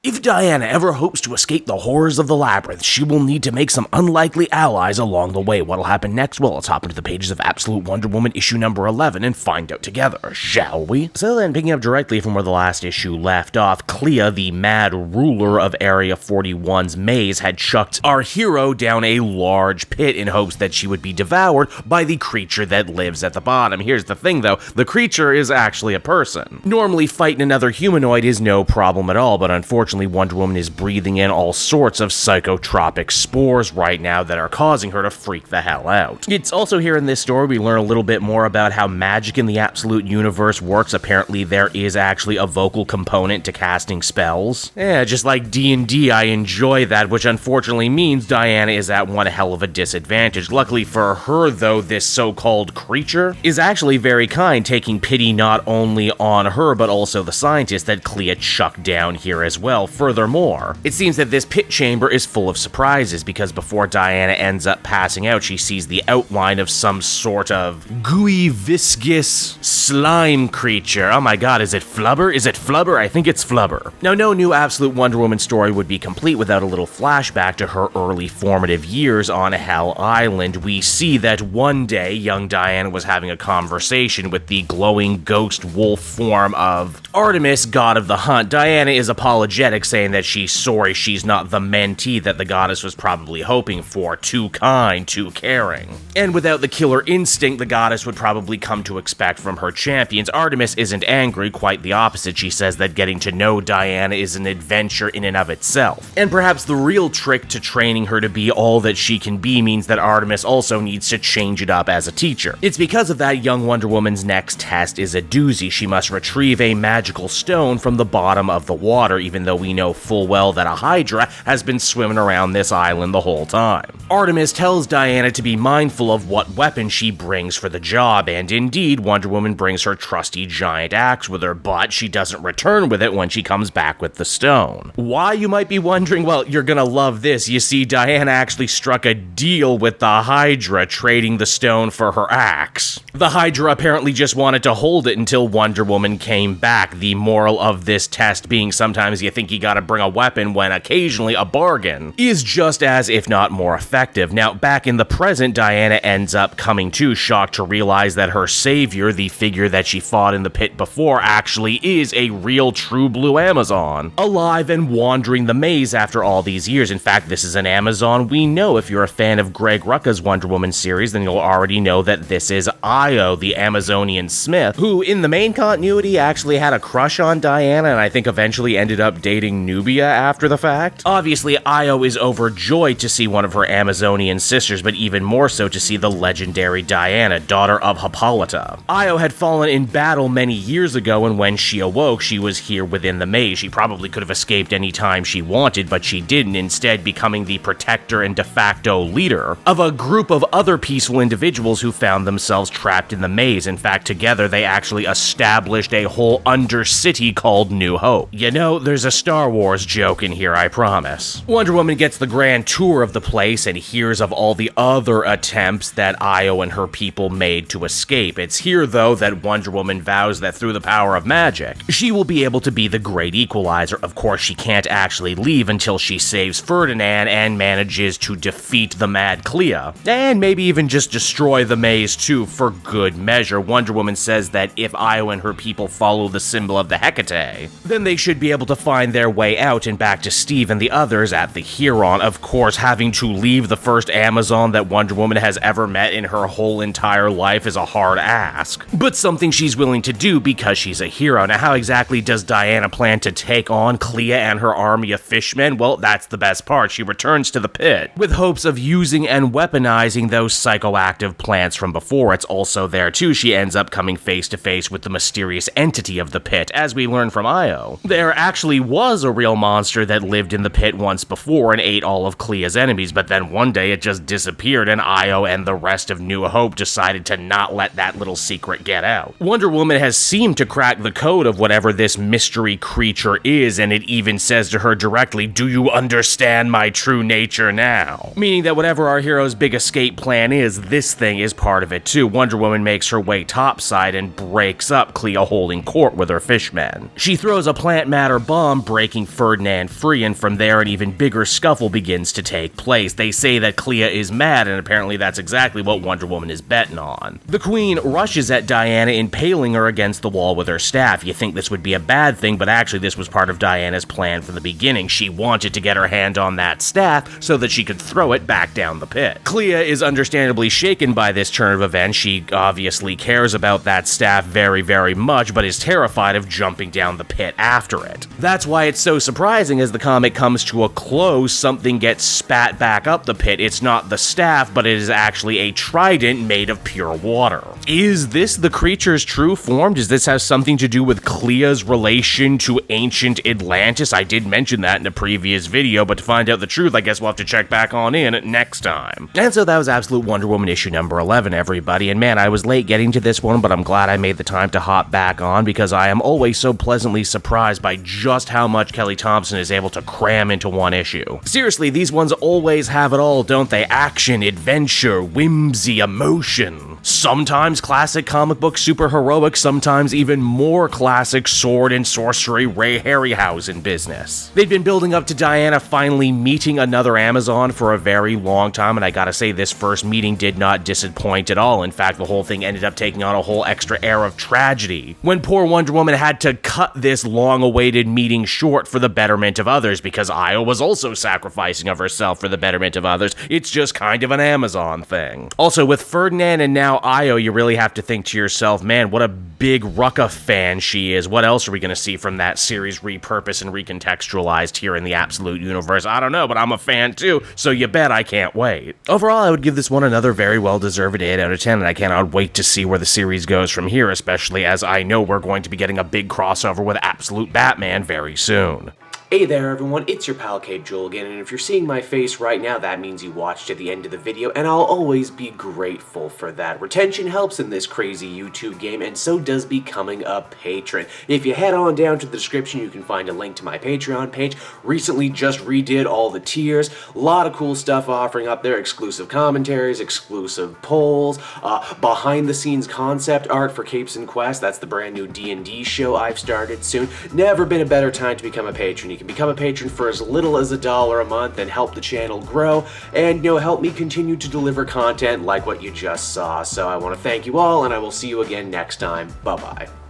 If Diana ever hopes to escape the horrors of the labyrinth, she will need to make some unlikely allies along the way. What'll happen next? Well, let's hop into the pages of Absolute Wonder Woman issue number 11 and find out together, shall we? So then, picking up directly from where the last issue left off, Clea, the mad ruler of Area 41's maze, had chucked our hero down a large pit in hopes that she would be devoured by the creature that lives at the bottom. Here's the thing though, the creature is actually a person. Normally, fighting another humanoid is no problem at all, but unfortunately Wonder Woman is breathing in all sorts of psychotropic spores right now that are causing her to freak the hell out. It's also here in this story we learn a little bit more about how magic in the Absolute Universe works. Apparently there is actually a vocal component to casting spells. Yeah, just like D&D, I enjoy that, which unfortunately means Diana is at one hell of a disadvantage. Luckily for her though, this so-called creature is actually very kind, taking pity not only on her but also the scientist that Clea chucked down here as well. Furthermore, it seems that this pit chamber is full of surprises because before Diana ends up passing out, she sees the outline of some sort of gooey, viscous slime creature. Oh my god, is it Flubber? Is it Flubber? I think it's Flubber. Now, no new Absolute Wonder Woman story would be complete without a little flashback to her early formative years on Hell Island. We see that one day, young Diana was having a conversation with the glowing ghost wolf form of Artemis, god of the hunt. Diana is apologetic, saying that she's sorry she's not the mentee that the goddess was probably hoping for, too kind, too caring. And without the killer instinct the goddess would probably come to expect from her champions, Artemis isn't angry, quite the opposite. She says that getting to know Diana is an adventure in and of itself. And perhaps the real trick to training her to be all that she can be means that Artemis also needs to change it up as a teacher. It's because of that young Wonder Woman's next test is a doozy. She must retrieve a magical stone from the bottom of the water, even though we know full well that a Hydra has been swimming around this island the whole time. Artemis tells Diana to be mindful of what weapon she brings for the job, and indeed, Wonder Woman brings her trusty giant axe with her, but she doesn't return with it when she comes back with the stone. Why, you might be wondering? Well, you're gonna love this. You see, Diana actually struck a deal with the Hydra, trading the stone for her axe. The Hydra apparently just wanted to hold it until Wonder Woman came back. The moral of this test being sometimes you think you gotta bring a weapon when occasionally a bargain is just as, if not more effective. Now, back in the present, Diana ends up coming to, shocked to realize that her savior, the figure that she fought in the pit before, actually is a real true blue Amazon, alive and wandering the maze after all these years. In fact, this is an Amazon we know. If you're a fan of Greg Rucka's Wonder Woman series, then you'll already know that this is Io, the Amazonian smith, who in the main continuity actually had a crush on Diana and I think eventually ended up dating Nubia after the fact. Obviously, Io is overjoyed to see one of her Amazonian sisters, but even more so to see the legendary Diana, daughter of Hippolyta. Io had fallen in battle many years ago, and when she awoke, she was here within the maze. She probably could have escaped any time she wanted, but she didn't, instead becoming the protector and de facto leader of a group of other peaceful individuals who found themselves trapped in the maze. In fact, together they actually established a whole undercity called New Hope. You know, there's a Star Wars joke in here, I promise. Wonder Woman gets the grand tour of the place and hears of all the other attempts that Io and her people made to escape. It's here, though, that Wonder Woman vows that through the power of magic, she will be able to be the great equalizer. Of course, she can't actually leave until she saves Ferdinand and manages to defeat the mad Clea, and maybe even just destroy the maze too, for good measure. Wonder Woman says that if Io and her people follow the symbol of the Hecate, then they should be able to find their way out and back to Steve and the others at the Huron. Of course, having to leave the first Amazon that Wonder Woman has ever met in her whole entire life is a hard ask, but something she's willing to do because she's a hero. Now, how exactly does Diana plan to take on Clea and her army of fishmen? Well, that's the best part. She returns to the pit with hopes of using and weaponizing those psychoactive plants from before. It's also there too she ends up coming face to face with the mysterious entity of the pit. As we learn from Io, there actually was a real monster that lived in the pit once before and ate all of Clea's enemies, but then one day it just disappeared and Io and the rest of New Hope decided to not let that little secret get out. Wonder Woman has seemed to crack the code of whatever this mystery creature is, and it even says to her directly, "Do you understand my true nature now?" Meaning that whatever our hero's big escape plan is, this thing is part of it too. Wonder Woman makes her way topside and breaks up Clea holding court with her fishmen. She throws a plant matter bomb, breaking Ferdinand free, and from there an even bigger scuffle begins to take place. They say that Clea is mad, and apparently that's exactly what Wonder Woman is betting on. The Queen rushes at Diana, impaling her against the wall with her staff. You think this would be a bad thing, but actually this was part of Diana's plan from the beginning. She wanted to get her hand on that staff so that she could throw it back down the pit. Clea is understandably shaken by this turn of events. She obviously cares about that staff very, very much, but is terrified of jumping down the pit after it. That's why it's so surprising as the comic comes to a close, something gets spat back up the pit. It's not the staff, but it is actually a trident made of pure water. Is this the creature's true form? Does this have something to do with Clea's relation to ancient Atlantis? I did mention that in a previous video, but to find out the truth, I guess we'll have to check back on in next time. And so that was Absolute Wonder Woman issue number 11, everybody. And man, I was late getting to this one, but I'm glad I made the time to hop back on, because I am always so pleasantly surprised by just how much Kelly Thompson is able to cram into one issue. Seriously, these ones always have it all, don't they? Action, adventure, whimsy, emotion. Sometimes classic comic book super heroic, sometimes even more classic sword and sorcery Ray Harryhausen business. They'd been building up to Diana finally meeting another Amazon for a very long time, and I gotta say this first meeting did not disappoint at all. In fact, the whole thing ended up taking on a whole extra air of tragedy when poor Wonder Woman had to cut this long-awaited meeting short for the betterment of others, because Io was also sacrificing of herself for the betterment of others. It's just kind of an Amazon thing. Also, with Ferdinand and now Io, you really have to think to yourself, man, what a big Rucka fan she is. What else are we going to see from that series repurposed and recontextualized here in the Absolute Universe? I don't know, but I'm a fan too, so you bet I can't wait. Overall, I would give this one another very well-deserved 8 out of 10, and I cannot wait to see where the series goes from here, especially as I know we're going to be getting a big crossover with Absolute Batman very soon. Hey there everyone, it's your pal Cape Joel again, and if you're seeing my face right now, that means you watched to the end of the video, and I'll always be grateful for that. Retention helps in this crazy YouTube game, and so does becoming a patron. If you head on down to the description, you can find a link to my Patreon page. Recently just redid all the tiers, a lot of cool stuff offering up there, exclusive commentaries, exclusive polls, behind the scenes concept art for Capes and Quest. That's the brand new D&D show I've started soon. Never been a better time to become a patron. You can become a patron for as little as $1 a month and help the channel grow, and help me continue to deliver content like what you just saw. So I want to thank you all, and I will see you again next time. Bye bye.